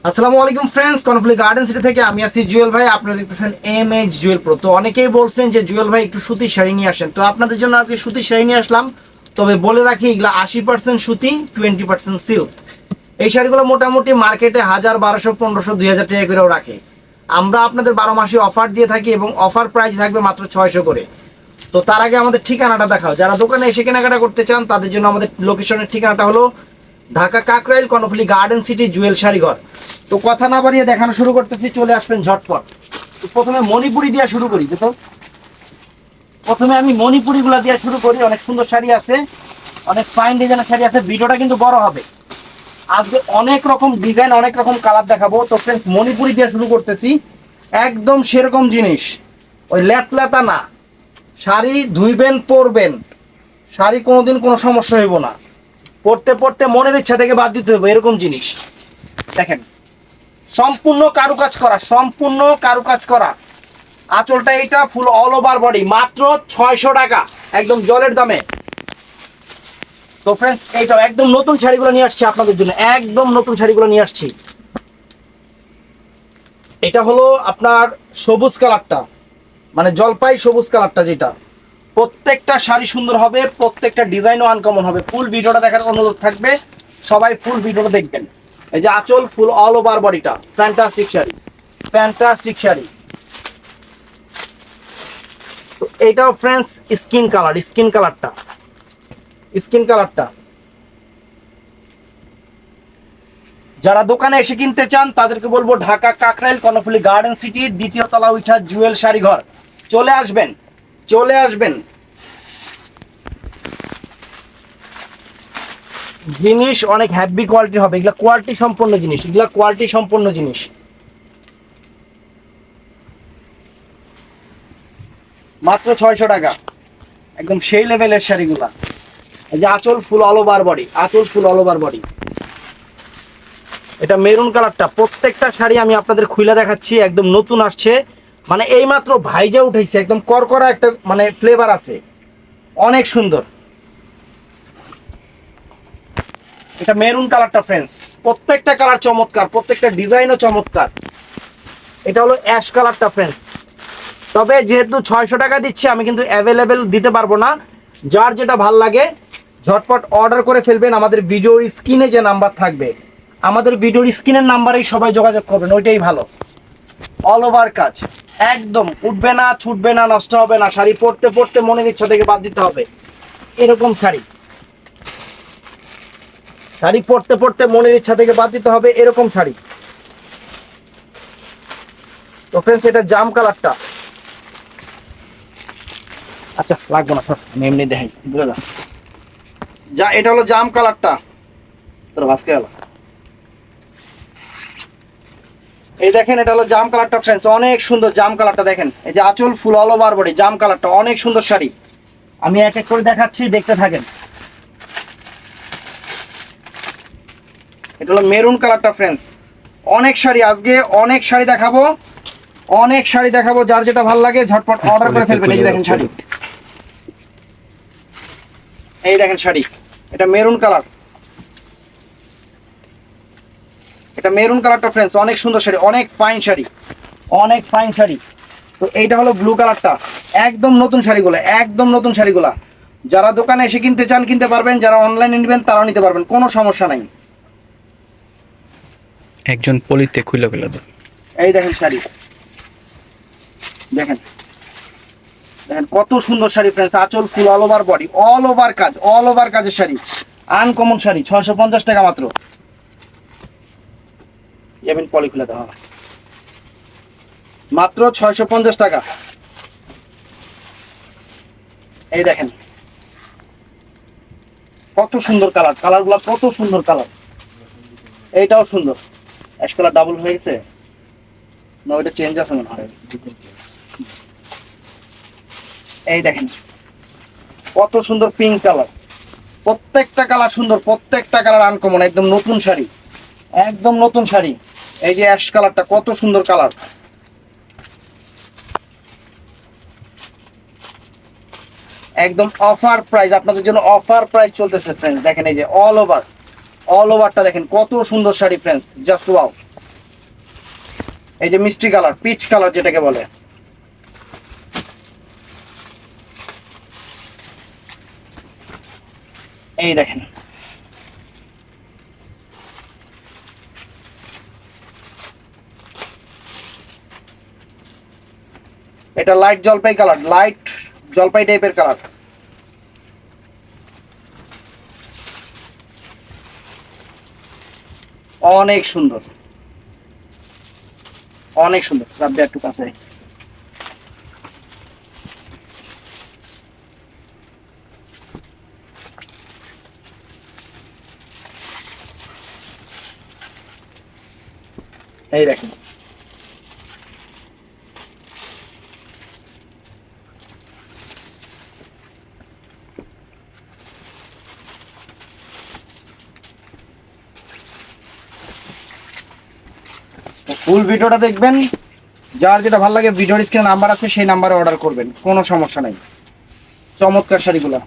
আসসালামু আলাইকুম friends, কর্নফ্লিক্ট garden city থেকে আমি আছি জুয়েল ভাই। আপনারা দেখতেছেন এমএইচ জুয়েল প্রো। তো অনেকেই বলছেন যে জুয়েল ভাই একটু সুতির শাড়ি নিয়ে আসেন, তো আপনাদের জন্য আজকে সুতির শাড়ি নিয়ে আসলাম। তবে বলে রাখি, এগুলো 80% সুতি, 20% সিল্ক। এই শাড়িগুলো মোটামুটি মার্কেটে 1000, 1200, 1500, 2000 টাকা করেও রাখে। আমরা আপনাদের 12 মাসে অফার দিয়ে থাকি এবং অফার প্রাইস থাকবে মাত্র 600 করে। তো তার আগে আমাদের ঠিকানাটা দেখাও, যারা দোকানে এসে কেনাকাটা করতে চান তাদের জন্য আমাদের লোকেশনের ঠিকানাটা হলো ঢাকা কাকরাইল কর্নফ্লিক্ট গার্ডেন সিটি জুয়েল শাড়িঘর। তো কথা না বাড়িয়ে দেখানো শুরু করতেছি, চলে আসবেন ঝটপট। তো প্রথমে মণিপুরি দিয়ে শুরু করি। তো প্রথমে আমি মণিপুরিগুলো দিয়ে শুরু করি। অনেক সুন্দর শাড়ি আছে, অনেক ফাইন ডিজাইনের শাড়ি আছে। ভিডিওটা কিন্তু বড় হবে, আজকে অনেক রকম ডিজাইন, অনেক রকম কালার দেখাবো। তো ফ্রেন্ডস, মণিপুরি দিয়ে শুরু করতেছি। একদম সেরকম জিনিস, ওই লেতলেতা না। শাড়ি ধুইবেন, পরবেন, শাড়ি কোনোদিন কোনো সমস্যা হইব না। পড়তে পড়তে মনের ইচ্ছা থেকে বাদ দিতে হবে, এরকম জিনিস। দেখেন, সম্পূর্ণ কারুকাজ করা, সম্পূর্ণ কারুকাজ করা। আঁচলটা এইটা ফুল অল ওভার বডি, মাত্র 600 টাকা, একদম জলের দামে। তো ফ্রেন্ডস, এইটাও একদম নতুন শাড়িগুলো নিয়ে আসছি আপনাদের জন্য, একদম নতুন শাড়িগুলো নিয়ে আসছি। এটা হলো আপনার সবুজ কালারটা, মানে জলপাই সবুজ কালারটা, যেটা প্রত্যেকটা শাড়ি সুন্দর হবে, প্রত্যেকটা ডিজাইনও আনকমন হবে। ফুল ভিডিওটা দেখার অনুরোধ থাকবে, সবাই ফুল ভিডিওটা দেখবেন। এই যে আঁচল ফুল অল ওভার বডিটা, ফ্যান্টাস্টিক শাড়ি, ফ্যান্টাস্টিক শাড়ি। তো এইটাও ফ্রেন্ডস স্কিন কালার, স্কিন কালারটা, স্কিন কালারটা। যারা দোকানে এসে কিনতে চান তাদেরকে বলবো ঢাকা কাকরাইল কর্নফ্লিক্ট গার্ডেন সিটির দ্বিতীয় তলা উঠা জুয়েল শাড়িঘর চলে আসবেন, চলে আসবেন। জিনিস অনেক হ্যাভি কোয়ালিটি হবে, এগুলা কোয়ালিটি সম্পন্ন জিনিস, এগুলা কোয়ালিটি সম্পন্ন জিনিস। মাত্র 600 টাকা, একদম সেই লেভেলের শাড়িগুলা। এই যে আঁচল ফুল অল ওভার বডি, আঁচল ফুল অল ওভার বডি। এটা মেরুন কালারটা। প্রত্যেকটা শাড়ি আমি আপনাদের খুলে দেখাচ্ছি, একদম নতুন আসছে, মানে এইমাত্র ভাইজা উঠেছে, একদম করকরা একটা মানে ফ্লেভার আছে, অনেক সুন্দর। এটা মেরুন কালারটা ফ্রেন্ডস, প্রত্যেকটা কালার চমৎকার, প্রত্যেকটা ডিজাইনও চমৎকার। এটা হলো অ্যাশ কালারটা ফ্রেন্ডস। তবে যেহেতু 600 টাকা দিচ্ছি, আমি কিন্তু অ্যাভেলেবেল দিতে পারবো না। যার যেটা ভাল লাগে ঝটপট অর্ডার করে ফেলবেন। আমাদের ভিডিওর স্ক্রিনে যে নাম্বার থাকবে, আমাদের ভিডিওর স্ক্রিনের নাম্বারেই সবাই যোগাযোগ করবেন, ওইটাই ভালো। অল ওভার কাজ, একদম উঠবে না, ছুটবে না, নষ্ট হবে না। শাড়ি পরতে পরতে মনের ইচ্ছা থেকে বাদ দিতে হবে, এরকম শাড়ি। শাড়ি পরতে পরতে মনের ইচ্ছা থেকে বাদ দিতে হবে, এরকম শাড়ি। তো ফ্রেন্ডস, এটা জাম কালারটা। আচ্ছা লাগবে না, আমি এমনি দেখাই, বুঝে যা। এটা হলো জাম কালারটা, তোর ভাসকে গেল। এই দেখেন, এটা হলো জাম কালারটা ফ্রেন্ডস, অনেক সুন্দর জাম কালারটা। দেখেন, এই যে আঁচল ফুল অল ওভার বডি, জাম কালারটা অনেক সুন্দর শাড়ি। আমি এক এক করে দেখাচ্ছি, দেখতে থাকেন। এটা হলো মেরুন কালারটা ফ্রেন্ডস। অনেক শাড়ি আজকে, অনেক শাড়ি দেখাবো, অনেক শাড়ি দেখাবো। যার যেটা ভালো লাগে ঝটপট অর্ডার করে ফেলবেন। এই যে দেখেন শাড়ি, এই দেখেন শাড়ি, এটা মেরুন কালার, এটা মেরুন কালারটা ফ্রেন্ডস, অনেক সুন্দর শাড়ি, অনেক ফাইন শাড়ি, অনেক ফাইন শাড়ি। তো এইটা হলো ব্লু কালারটা, একদম নতুন শাড়িগুলো, একদম নতুন শাড়িগুলা। যারা দোকানে এসে কিনতে চান কিনতে পারবেন, যারা অনলাইনে নেবেন তারাও নিতে পারবেন, কোনো সমস্যা নাই। একজন পলিতে খুলে ফেলে দেয়। এই দেখেন শাড়ি, দেখেন, দেখেন কত সুন্দর শাড়ি ফ্রেন্ডস। আঁচল ফুল all over body, all over কাজ, অল ওভার কাজের শাড়ি, আনকমন শাড়ি। 650 টাকা মাত্র। এমন পলি খুলে দেওয়া, মাত্র 650 টাকা। এই দেখেন কত সুন্দর কালার, কালারগুলো কত সুন্দর কালার। এইটাও সুন্দর, অ্যাশ কালার ডাবল হয়ে গেছে না, ওইটা চেঞ্জ আছে মনে হয়। এই দেখেন কত সুন্দর পিঙ্ক কালার, প্রত্যেকটা কালার সুন্দর, প্রত্যেকটা কালার আনকমন, একদম নতুন শাড়ি, একদম নতুন শাড়ি। এই যে অ্যাশ কালারটা, কত সুন্দর কালার। একদম অফার প্রাইস, আপনাদের জন্য অফার প্রাইস চলতেছে ফ্রেন্ডস। দেখেন এই যে অল ওভারটা দেখেন, কত সুন্দর শাড়ি ফ্রেন্ডস, জাস্ট ওয়াও। এই যে মিষ্টি কালার, পিচ কালার যেটাকে বলে। এই দেখেন, এটা লাইট জলপাই কালার, লাইট জলপাই টাইপের কালার। অনেক সুন্দর, অনেক সুন্দর। রাব্বি একটু কাছে। এই দেখেন, ফুল ভিডিওটা দেখবেন। যার যেটা ভালো লাগে ভিডিওর স্ক্রিনে নাম্বার আছে, সেই নাম্বারে অর্ডার করবেন, কোনো সমস্যা নাই। চমৎকার শাড়িগুলা।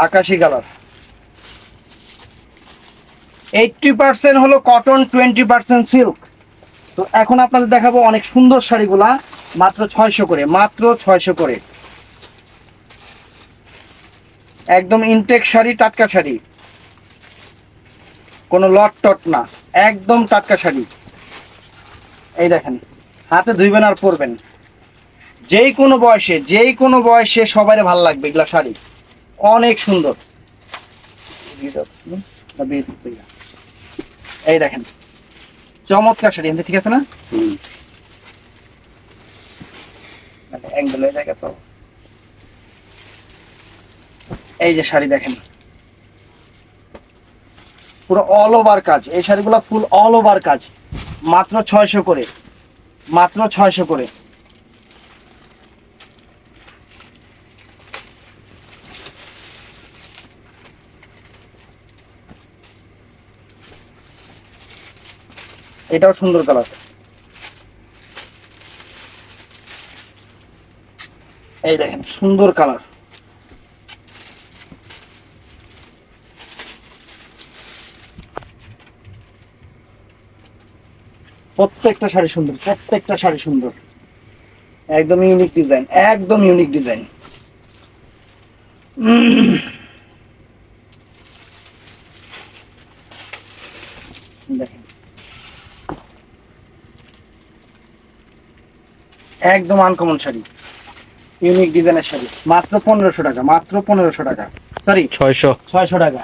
আকাশি কালার, 80% হলো কটন, 20% সিল্ক। তো এখন আপনাদের দেখাবো অনেক সুন্দর শাড়িগুলা, মাত্র 600 করে, মাত্র 600 করে। একদম ইনটেক শাড়ি, টাটকা শাড়ি, কোনো লট টট না, একদম টাটকা শাড়ি। এই দেখেন, হাতে ধুইবেন আর পরবেন, যেই কোনো বয়সে, যেই কোনো বয়সে সবাই ভালো লাগবে এগুলা শাড়ি। অনেক সুন্দর। এই দেখেন, চমৎকার শাড়ি। ঠিক আছে না? অ্যাঙ্গেল হয়ে যায় তো। এই যে শাড়ি দেখেন, পুরো অল ওভার কাজ। এই শাড়িগুলো ফুল অল ওভার কাজ, মাত্র 600 করে, মাত্র 600 করে। এটাও সুন্দর কালার। এই দেখেন, সুন্দর কালার। প্রত্যেকটা শাড়ি সুন্দর, প্রত্যেকটা শাড়ি সুন্দর। একদম ইউনিক ডিজাইন, একদম ইউনিক ডিজাইন। দেখেন, একদম আনকমন শাড়ি, ইউনিক ডিজাইনের শাড়ি, মাত্র 1500 টাকা, মাত্র 1500 টাকা। সরি, 600 টাকা।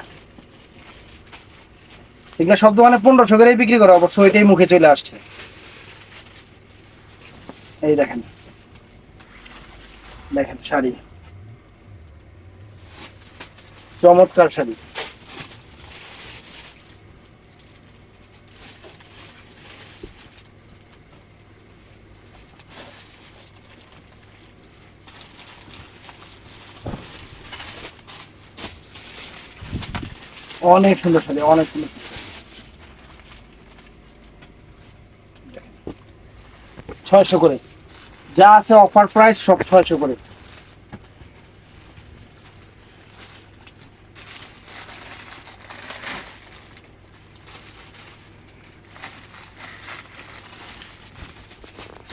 এগুলো সব দোকানে 1500 করেই বিক্রি করে, অবশ্য এটাই মুখে চলে আসছে। এই দেখেন, দেখেন শাড়ি, চমৎকার শাড়ি। অনেক সুন্দর শাড়ি, অনেক সুন্দর। 600 করে, যা আছে অফার প্রাইস সব 600 করে।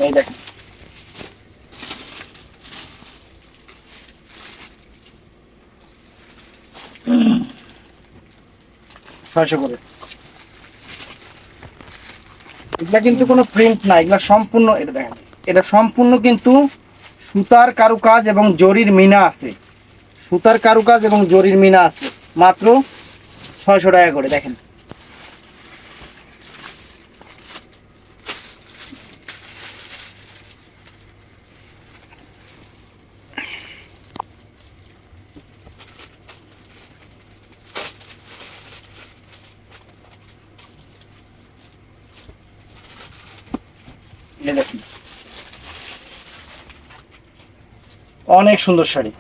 এই দেখেন, 600 করে। এগুলা কিন্তু কোনো প্রিন্ট না, এগুলা সম্পূর্ণ, এটা দেখেন, এটা সম্পূর্ণ কিন্তু সুতার কারুকাজ এবং জরির মিনা আছে, সুতার কারুকাজ এবং জরির মিনা আছে। মাত্র 600 টাকা করে। দেখেন, এই দেখেন, অনেক সুন্দর শাড়ি।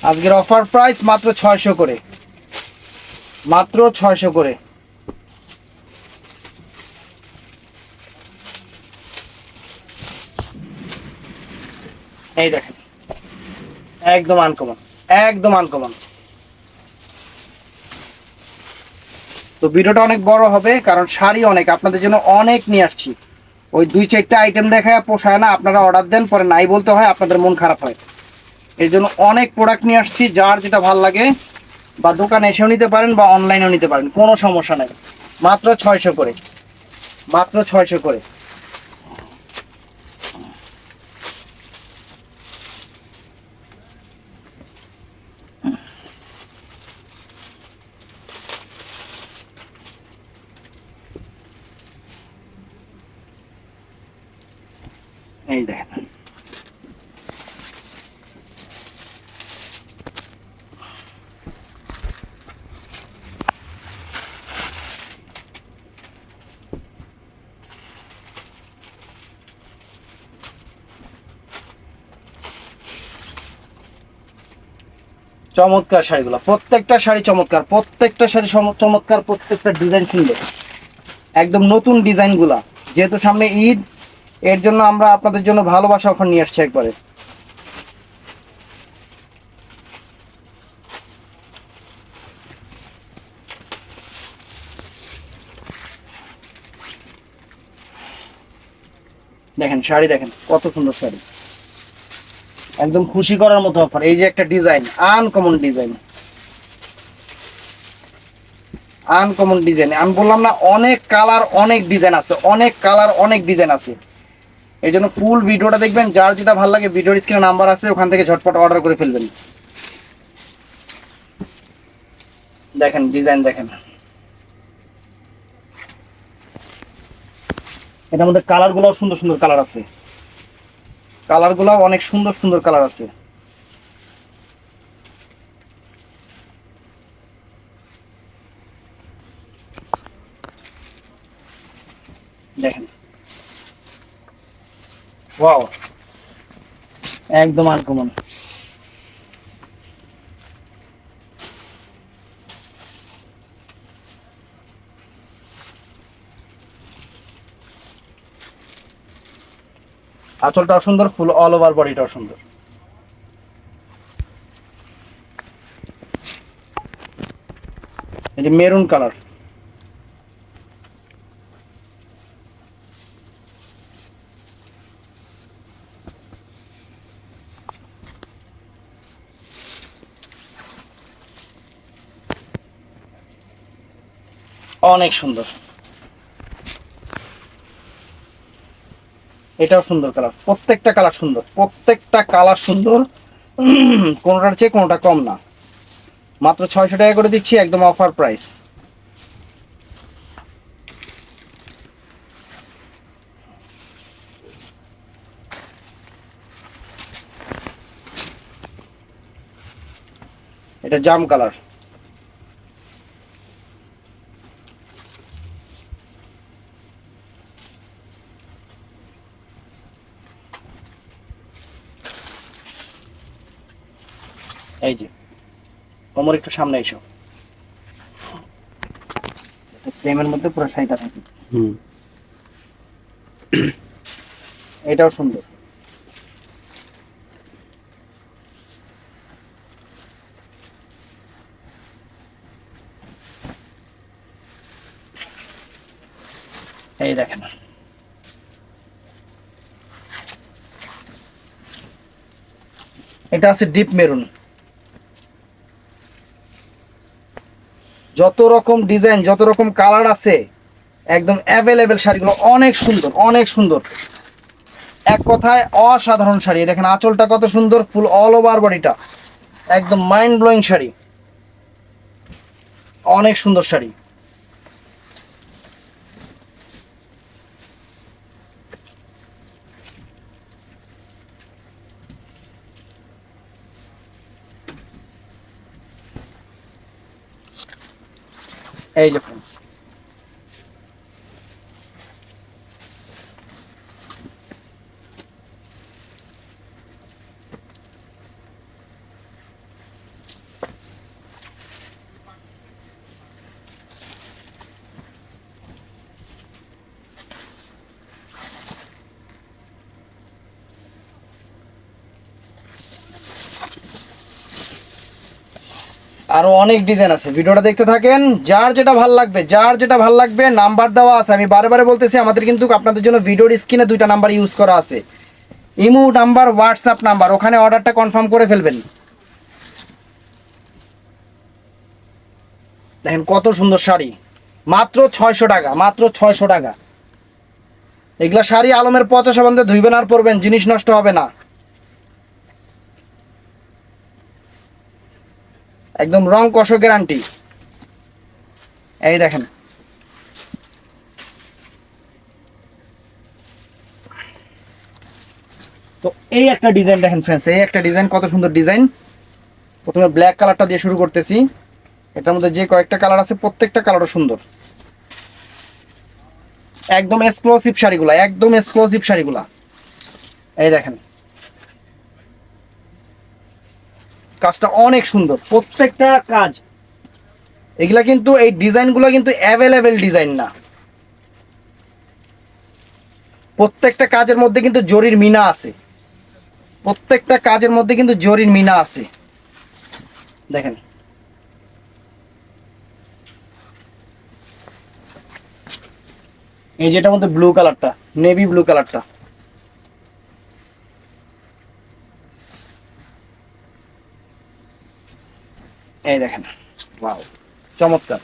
আজকের অফার প্রাইস মাত্র 600 করে, মাত্র 600 করে। এই দেখেন, একদম আনকমন, একদম আনকমন। তো ভিডিওটা অনেক বড় হবে কারণ শাড়ি অনেক আপনাদের জন্য অনেক নিয়ে আসছি। ওই 2-4টা আইটেম দেখায় পোষায় না, আপনারা অর্ডার দেন পরে নাই বলতে হয়, আপনাদের মন খারাপ হয়। এই জন্য অনেক প্রোডাক্ট নিয়ে আসছি, যার যেটা ভালো লাগে বা দোকানে এসেও নিতে পারেন বা অনলাইনেও নিতে পারেন, কোনো সমস্যা নেই। মাত্র 600 করে, মাত্র 600 করে। এই দেখেন, চমৎকার শাড়িগুলো, প্রত্যেকটা শাড়ি চমৎকার, প্রত্যেকটা শাড়ি চমৎকার, প্রত্যেকটা ডিজাইন সুন্দর, একদম নতুন ডিজাইনগুলা। যেহেতু সামনে ঈদ, এর জন্য আমরা আপনাদের জন্য ভালোবাসা অফার নিয়ে আসছি একবারে। দেখেন শাড়ি, দেখেন কত সুন্দর শাড়ি, একদম খুশি করার মতো অফার। এই যে একটা design, uncommon design, uncommon design. আমি বললাম না, অনেক কালার অনেক ডিজাইন আছে, অনেক কালার অনেক ডিজাইন আছে। এই জন্য ফুল ভিডিওটা দেখবেন, যার যেটা ভালো লাগে ভিডিওর স্ক্রিনে নাম্বার আছে, ওখান থেকে ঝটপট অর্ডার করে ফেলবেন। দেখেন ডিজাইন, দেখেন এটার মধ্যে কালারগুলোও সুন্দর সুন্দর কালার আছে, কালারগুলোও অনেক সুন্দর সুন্দর কালার আছে। দেখেন, ওয়াও, একদম আনকমন। আঁচলটাও সুন্দর, ফুল অল ওভার বডিটাও সুন্দর। এই যে মেরুন কালার, অনেক সুন্দর। এটাও সুন্দর কালার, প্রত্যেকটা কালার সুন্দর, প্রত্যেকটা কালার সুন্দর। কোনোটার চেয়ে কোনোটা কম না। মাত্র 600 টাকা করে দিচ্ছি, একদম অফার প্রাইস। এটা জাম কালার, এই যে কোমর একটু সামনে এসো, ফ্রেমের মধ্যে পুরো শাড়িটা থাকে। এটাও সুন্দর। এই দেখেন, এটা আছে ডিপ মেরুন। যত রকম ডিজাইন, যত রকম কালার আছে, একদম অ্যাভেলেবেল। শাড়িগুলো অনেক সুন্দর, অনেক সুন্দর, এক কথায় অসাধারণ শাড়ি। দেখেন আঁচলটা কত সুন্দর, ফুল অল ওভার বডিটা, একদম মাইন্ড ব্লোয়িং শাড়ি, অনেক সুন্দর শাড়ি। এই যে ফ্রেন্ডস, আরো অনেক ডিজাইন আছে, ভিডিওটা দেখতে থাকেন। যার যেটা ভাল লাগবে নাম্বার দেওয়া আছে। আমি বারে বারে বলতেছি, আমাদের কিন্তু আপনাদের জন্য ভিডিওর স্ক্রিনে দুইটা নাম্বার ইউজ করা আছে, ইমো নাম্বার, হোয়াটসঅ্যাপ নাম্বার, ওখানে অর্ডারটা কনফার্ম করে ফেলবেন। দেখেন কত সুন্দর শাড়ি, মাত্র 600 টাকা, মাত্র 600 টাকা। এগুলা শাড়ি আলমের 50 বন্ধে ধুইবেন আর পরবেন, জিনিস নষ্ট হবে না, একদম রং কষ গ্যারান্টি। এই দেখেন, তো এই একটা ডিজাইন দেখেন ফ্রেন্ডস, এই একটা ডিজাইন, কত সুন্দর ডিজাইন। প্রথমে ব্ল্যাক কালারটা দিয়ে শুরু করতেছি। এটার মধ্যে যে কয়েকটা কালার আছে প্রত্যেকটা কালারও সুন্দর, একদম এক্সক্লুসিভ শাড়িগুলা, একদম এক্সক্লুসিভ শাড়িগুলা। এই দেখেন কাজটা অনেক সুন্দর, প্রত্যেকটা কাজ। এগুলা কিন্তু, এই ডিজাইনগুলো কিন্তু অ্যাভেলেবেল ডিজাইন না, প্রত্যেকটা কাজের মধ্যে কিন্তু জরির মিনা আছে, প্রত্যেকটা কাজের মধ্যে কিন্তু জরির মিনা আছে। দেখেন এই যেটার মধ্যে ব্লু কালারটা, নেভি ব্লু কালারটা, এই দেখেন, ওয়াও, চমৎকার,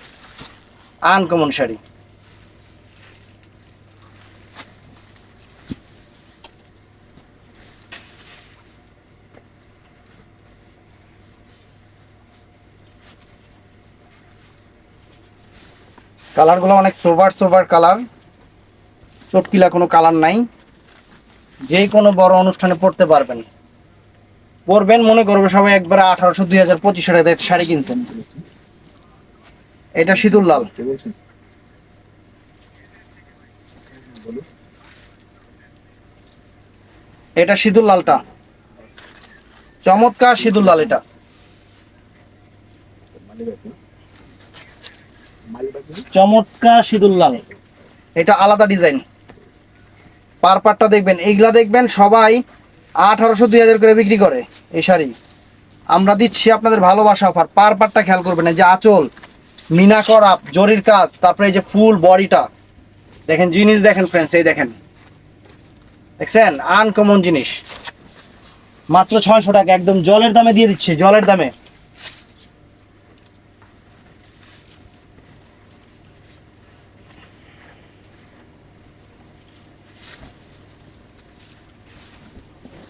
আনকমন শাড়ি। কালারগুলো অনেক সোভার সোভার কালার, চটকিলা কোনো কালার নাই, যে কোনো বড় অনুষ্ঠানে পরতে পারবেন, পরবেন মনে করবে সবাই একবার 1800, 2000, 2500 টাকা দিয়ে শাড়ি কিনছেন। এটা সিঁদুর লাল, এটা সিঁদুর লালটা চমৎকার, সিঁদুর লাল, এটা চমৎকার সিঁদুর লাল, এটা আলাদা ডিজাইন। পারপারটা দেখবেন, এইগুলা দেখবেন সবাই 1800, 2000 করে বিক্রি করে এই শাড়ি, আমরা দিচ্ছি আপনাদের ভালোবাসা অফার। পারপারটা খেয়াল করবেন, এই যে আঁচল, মিনা করা, জরির কাজ, তারপরে এই যে ফুল বডিটা দেখেন, জিনিস দেখেন ফ্রেন্ডস, এই দেখেন, দেখছেন আনকমন জিনিস, মাত্র 600 টাকা, একদম জলের দামে দিয়ে দিচ্ছি, জলের দামে।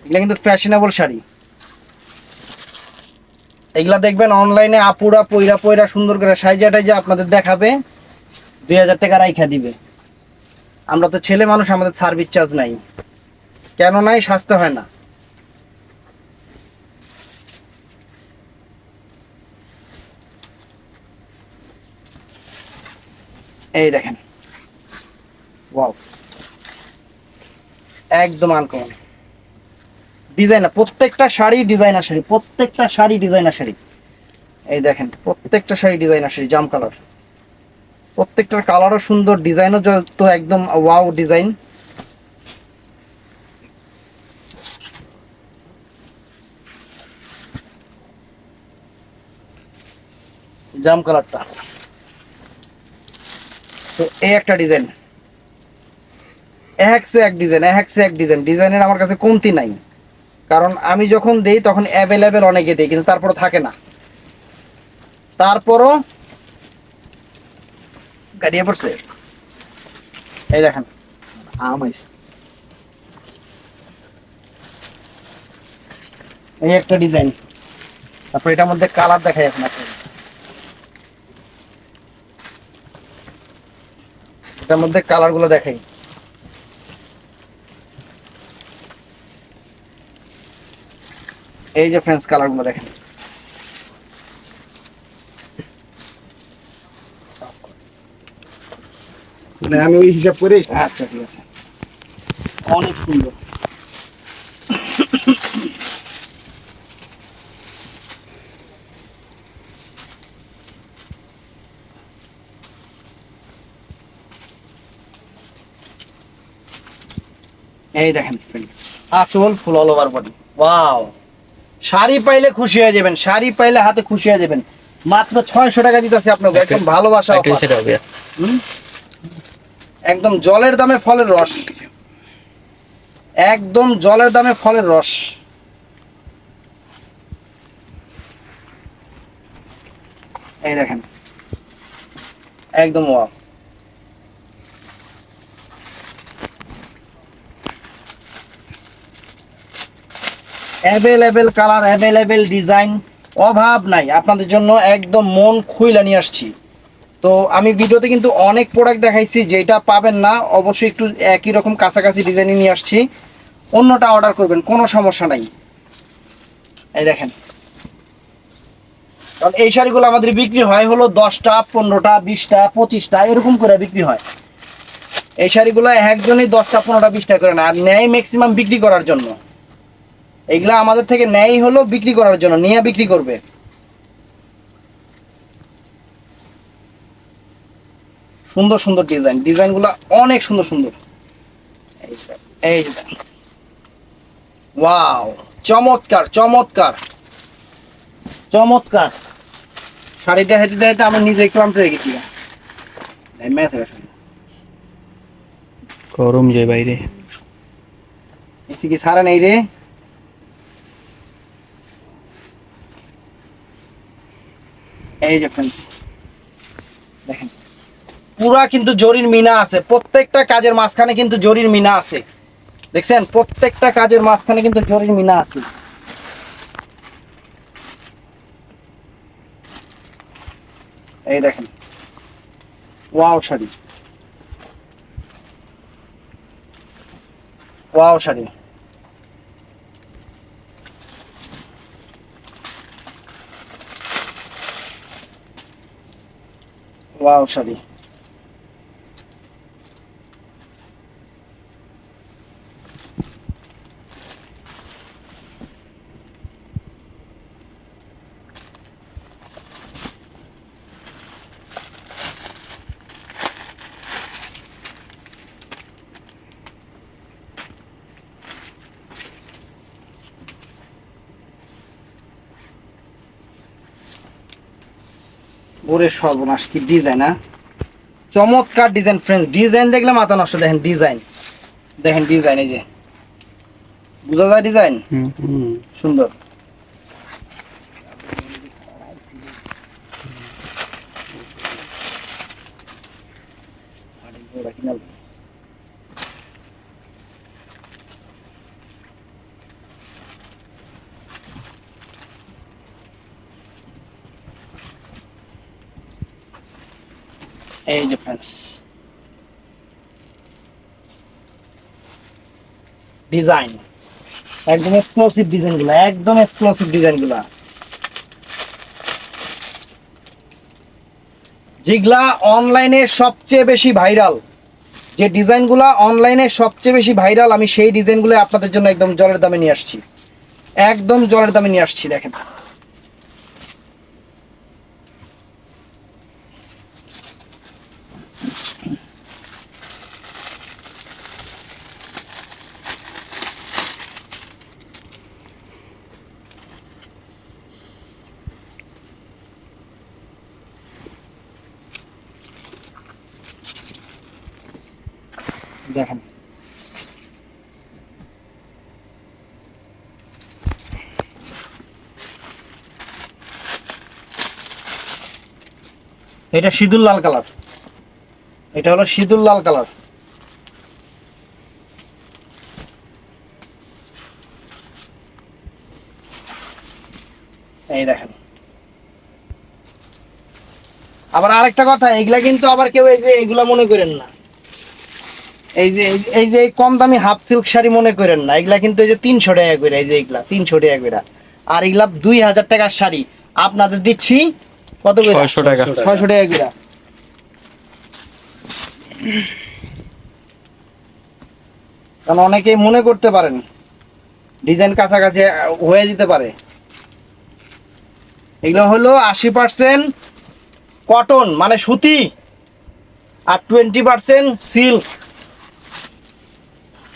এগুলা কিন্তু ফ্যাশনেবল শাড়ি, এগুলা দেখবেন অনলাইনে আপুরা পইরা পইরা সুন্দর করে সাইজা টাইজা আপনাদের দেখাবে, 2000 টাকা রাইখা দিবে। আমরা তো ছেলে মানুষ, আমাদের সার্ভিস চার্জ নাই, কেন নাই? সাজতে হয় না। এই দেখেন, ওয়াও, একদম আনকমন ডিজাইনার, প্রত্যেকটা শাড়ি ডিজাইনার শাড়ি, প্রত্যেকটা শাড়ি ডিজাইনার শাড়ি। এই দেখেন প্রত্যেকটা শাড়ি ডিজাইনার শাড়ি, জাম কালার, প্রত্যেকটার কালারও সুন্দর, ডিজাইনও তো একদম ওয়াও ডিজাইন। জাম কালারটা, তো এই একটা ডিজাইন, এক সে এক ডিজাইন, এক সে এক ডিজাইন, ডিজাইনের আমার কাছে কমতি নাই, কারণ আমি যখন দেই তখন অ্যাভেলেবেল অনেকে দেই, কিন্তু তারপরও থাকে না, তারপরও গাড়িয়ে পড়ছে। এই দেখেন এই একটা ডিজাইন, তারপর এটার মধ্যে কালার দেখাই এখন আপনাকে, এটার মধ্যে কালার গুলো দেখাই। এই যে ফ্রেন্ডস কালার গুলো দেখেন, মানে আমি ওই হিসাব করে। আচ্ছা ঠিক আছে, অনেক সুন্দর। এই দেখেন ফ্রেন্ডস, আঁচল ফুল all over body, wow. Sari পাইলে খুশি হয়ে যাবেন, শাড়ি পাইলে হাতে খুশি হয়ে যাবেন। মাত্র 600 টাকা দিতেছি আপনাকে, একদম ভালোবাসা একটা offer। সেটা হবে হুম? একদম জলের দামে ফলের রস, একদম জলের দামে ফলের রস। এই দেখেন, একদম wow. Available colour, available design, অভাব নাই আপনাদের জন্য, একদম মন খুইলা নিয়ে আসছি। তো আমি ভিডিওতে কিন্তু অনেক প্রোডাক্ট দেখাইছি, যেটা পাবেন না অবশ্যই একটু একই রকম কাছাকাছি ডিজাইনে নিয়ে আসছি, অন্যটা অর্ডার করবেন, কোনো সমস্যা নাই। এই দেখেন, কারণ এই শাড়িগুলো আমাদের বিক্রি হয় হলো 10টা 15টা 20টা 25টা এরকম করে বিক্রি হয়। এই শাড়িগুলো একজনই 10টা 15টা 20টা করে না, আর নেয় ম্যাক্সিমাম বিক্রি করার জন্য। এইগুলা আমাদের থেকে নেয় হলো বিক্রি করার জন্য, নিয়ে বিক্রি করবে। সুন্দর সুন্দর ডিজাইন, ডিজাইনগুলো অনেক সুন্দর সুন্দর। এই যে দেখেন, ওয়াও, চমৎকার চমৎকার চমৎকার। শাড়িটা হেঁটে হেঁটে আমি নিজে ক্লান্ত হয়ে গেছি। গরম যে বাইরে। এসি কি সারা নেই রে? এই যে ফ্রেন্ডস দেখেন, পুরা কিন্তু জরির মিনা আছে, প্রত্যেকটা কাজের মাঝখানে কিন্তু জরির মিনা আছে। দেখছেন, প্রত্যেকটা কাজের মাঝখানে কিন্তু জরির মিনা আছে। এই দেখেন, wow sari, wow sari. Wow sari. ওরে সর্বনাশ, কি ডিজাইন! হ্যাঁ, চমৎকার ডিজাইন ফ্রেন্ডস, ডিজাইন দেখলে মাথা নষ্ট। দেখেন ডিজাইন, দেখেন ডিজাইন, এই যে বোঝা যায় ডিজাইন সুন্দর। এই যে ফ্রেন্ডস ডিজাইন, একদম এক্সক্লুসিভ ডিজাইনগুলো, একদম এক্সক্লুসিভ ডিজাইনগুলো, যেগুলা অনলাইনে সবচেয়ে বেশি ভাইরাল। যে ডিজাইনগুলো অনলাইনে সবচেয়ে বেশি ভাইরাল, আমি সেই ডিজাইনগুলো আপনাদের জন্য একদম জলের দামে নিয়ে আসছি, একদম জলের দামে নিয়ে আসছি। দেখেন, দেখেন এটা সিঁদুর লাল কালার, এটা হলো সিঁদুর লাল কালার। এই দেখেন, আবার আরেকটা কথা, এগুলা কিন্তু আবার কেউ এই যে এগুলা মনে করেন না, এই যে কম দামি হাফ সিল্ক শাড়ি মনে করেন না, এগুলা কিন্তু এই যে 300 টাকা করে, এই যে এগুলা 300 টাকা করে, আর এগুলা 2000 টাকার শাড়ি আপনাদের দিচ্ছি কত করে? 600 টাকা। 600 টাকা করে। কারণ অনেকেই মনে করতে পারেন ডিজাইন কাছাকাছি হয়ে যেতে পারে। এগুলো হলো 80% কটন মানে সুতি, আর 20% সিল্ক,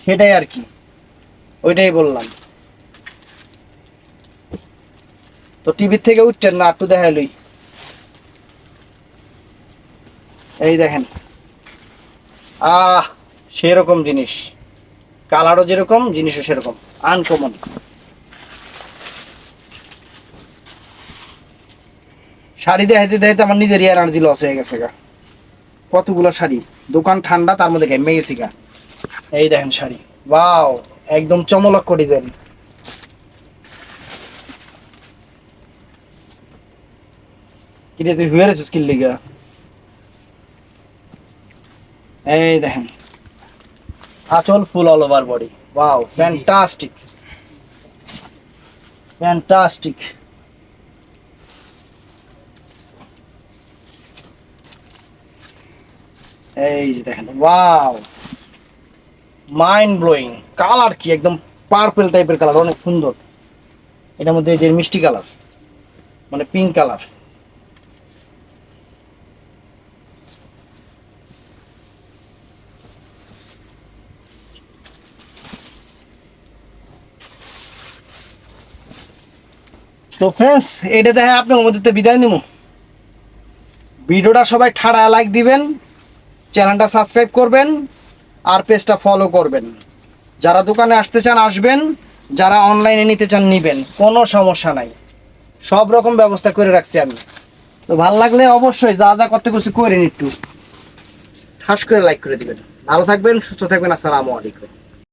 সেটাই আর কি, ওইটাই বললাম। তো টিভির থেকে উঠছেন না, একটু দেখাইলই। এই দেখেন, সেরকম জিনিস, কালারও যেরকম জিনিসও সেরকম, আনকমন। শাড়ি দেখাইতে দেখাইতে আমার নিজের এনার্জি লস হয়ে গেছে গা। কতগুলো শাড়ি, দোকান ঠান্ডা তার মধ্যে ঘেমে গেছি গা। এই দেখেন শাড়ি, ওয়াও, একদম চমলক্ষ ডিজাইন। কিরে তুই হুয়ে রেছিস কি লিগা? এই দেখেন, আঁচল ফুল all over body, wow, fantastic fantastic. এই যে দেখেন, ওয়াও, মাইন্ড ব্লোয়িং। কালার কি একদম পার্পল টাইপের কালার, অনেক সুন্দর। এটার মধ্যে যে মিষ্টি কালার, মানে পিঙ্ক কালার। তো ফ্রেন্ডস, এটা দেখে আপনার মধ্যে বিদায় নিব। ভিডিওটা সবাই ঠাড়া লাইক দিবেন, চ্যানেলটা সাবস্ক্রাইব করবেন, আর পেজটা ফলো করবেন। যারা দোকানে আসতে চান আসবেন, যারা অনলাইনে নিতে চান নিবেন, কোনো সমস্যা নাই, সব রকম ব্যবস্থা করে রাখছি আমি। তো ভালো লাগলে অবশ্যই যা যা করতে করছি করেন, একটু ঠাস করে লাইক করে দিবেন। ভালো থাকবেন, সুস্থ থাকবেন, আসসালামু আলাইকুম।